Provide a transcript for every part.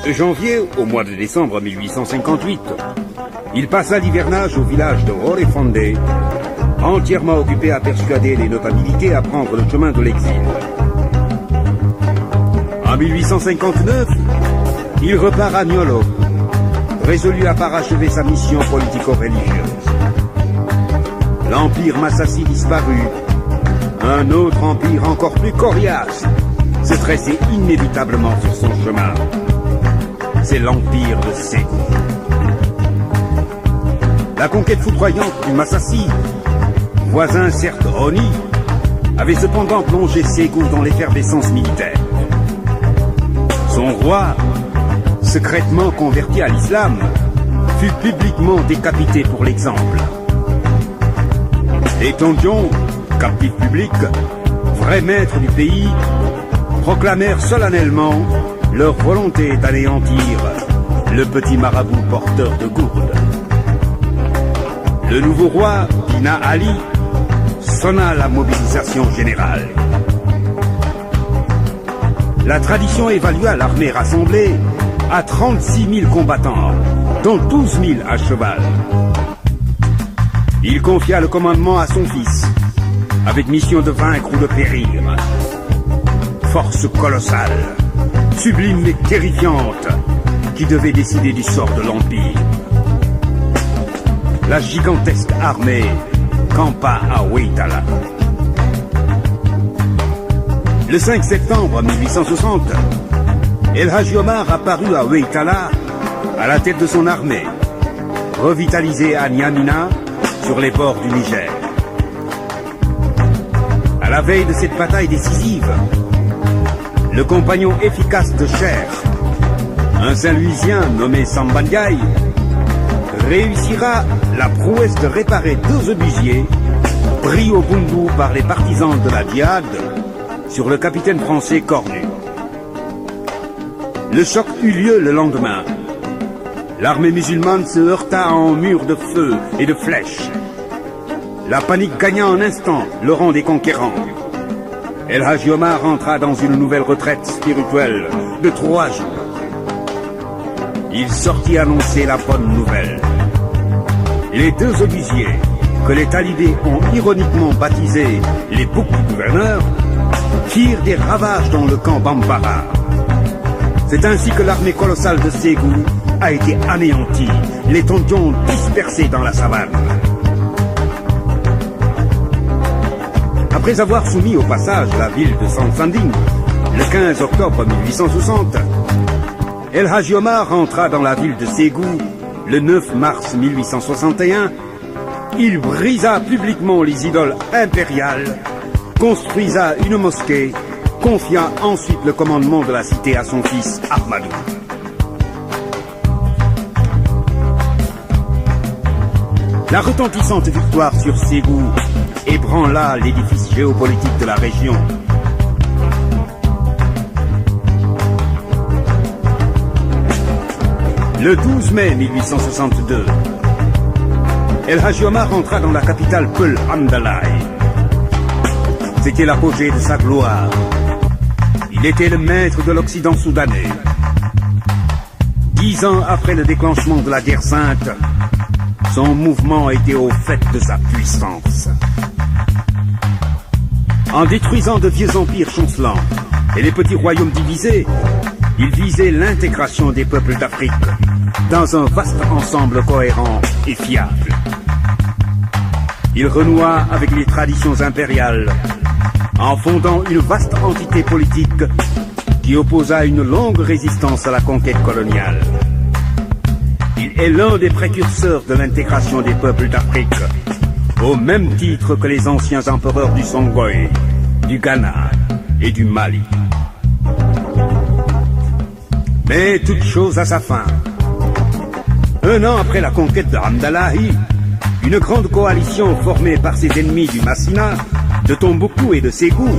De janvier au mois de décembre 1858, il passa l'hivernage au village de Orefonde, entièrement occupé à persuader les notabilités à prendre le chemin de l'exil. En 1859, il repart à Niolo, résolu à parachever sa mission politico-religieuse. L'empire Massassi disparut. Un autre empire encore plus coriace se tressait inévitablement sur son chemin. C'est l'empire de Ségou. La conquête foudroyante du Massassi, voisin certes Roni, avait cependant plongé Ségou dans l'effervescence militaire. Son roi, secrètement converti à l'islam, fut publiquement décapité pour l'exemple. Les Tondions, captifs publics, vrais maîtres du pays, proclamèrent solennellement leur volonté d'anéantir le petit marabout porteur de gourde. Le nouveau roi, Bina Ali, sonna la mobilisation générale. La tradition évalua l'armée rassemblée à 36 000 combattants, dont 12 000 à cheval. Il confia le commandement à son fils, avec mission de vaincre ou de périr. Force colossale, sublime et terrifiante, qui devait décider du sort de l'Empire. La gigantesque armée campa à Ouétala. Le 5 septembre 1860, El Hadji Omar apparut à Ouétala à la tête de son armée, revitalisée à Niamina, sur les bords du Niger. À la veille de cette bataille décisive, le compagnon efficace de Cher, un Saint-Louisien nommé Samba Ndiaye, réussira la prouesse de réparer 2 obusiers pris au Bundu par les partisans de la djihad sur le capitaine français Cornu. Le choc eut lieu le lendemain. L'armée musulmane se heurta à un mur de feu et de flèches. La panique gagna en un instant le rang des conquérants. El Hadji Omar entra dans une nouvelle retraite spirituelle de 3 jours. Il sortit annoncer la bonne nouvelle. Les 2 obusiers, que les talibés ont ironiquement baptisés les boucs du gouverneur, firent des ravages dans le camp Bambara. C'est ainsi que l'armée colossale de Ségou a été anéantie, les Tondions dispersés dans la savane. Après avoir soumis au passage la ville de Sansanding, le 15 octobre 1860, El Hadji Omar rentra dans la ville de Ségou le 9 mars 1861. Il brisa publiquement les idoles impériales, construisa une mosquée, confia ensuite le commandement de la cité à son fils Ahmadou. La retentissante victoire sur Ségou ébranla l'édifice géopolitique de la région. Le 12 mai 1862, El Hadji Omar entra dans la capitale Peul Hamdallah. C'était l'apogée de sa gloire. Il était le maître de l'Occident soudanais. 10 ans après le déclenchement de la guerre sainte, son mouvement était au fait de sa puissance. En détruisant de vieux empires chancelants et les petits royaumes divisés, il visait l'intégration des peuples d'Afrique dans un vaste ensemble cohérent et fiable. Il renoua avec les traditions impériales en fondant une vaste entité politique qui opposa une longue résistance à la conquête coloniale. Il est l'un des précurseurs de l'intégration des peuples d'Afrique, au même titre que les anciens empereurs du Songhai, du Ghana et du Mali. Mais toute chose a sa fin. 1 an après la conquête de Hamdallahi, une grande coalition formée par ses ennemis du Massina, de Tombouctou et de Ségou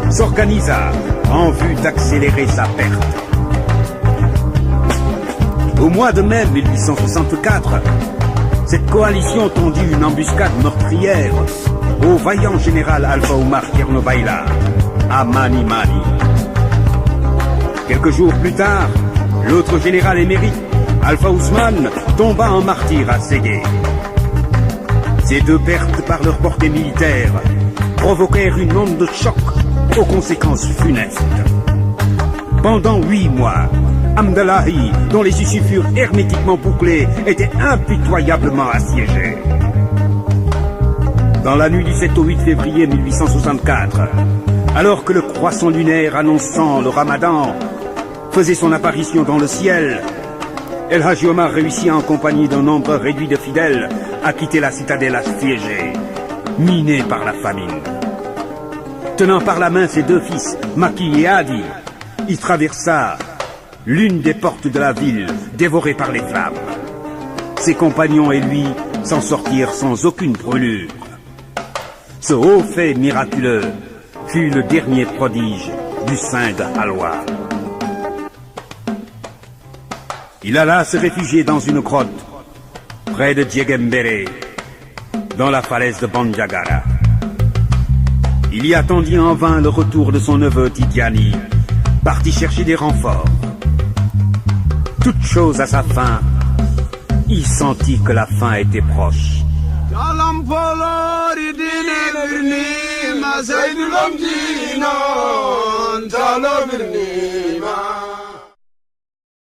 s'organisa en vue d'accélérer sa perte. Au mois de mai 1864, cette coalition tendit une embuscade meurtrière au vaillant général Alpha Oumar Kernobaïla à Mani Mani. Quelques jours plus tard, L'autre général émérite, Alpha Ousmane, tomba en martyr à Ségué. Ces deux pertes, par leur portée militaire, provoquèrent une onde de choc aux conséquences funestes. Pendant 8 mois, Hamdallahi, dont les issues furent hermétiquement bouclées, était impitoyablement assiégé. Dans la nuit du 7 au 8 février 1864, alors que le croissant lunaire annonçant le Ramadan faisait son apparition dans le ciel, El Hadji Omar réussit en compagnie d'un nombre réduit de fidèles à quitter la citadelle assiégée, minée par la famine. Tenant par la main ses deux fils, Maki et Hadi, il traversa l'une des portes de la ville, dévorée par les flammes. Ses compagnons et lui s'en sortirent sans aucune brûlure. Ce haut fait miraculeux fut le dernier prodige du saint de Halwa. Il alla se réfugier dans une grotte, près de Djegembere, dans la falaise de Bandiagara. Il y attendit en vain le retour de son neveu Tidiane, parti chercher des renforts. Toute chose à sa fin, il sentit que la fin était proche.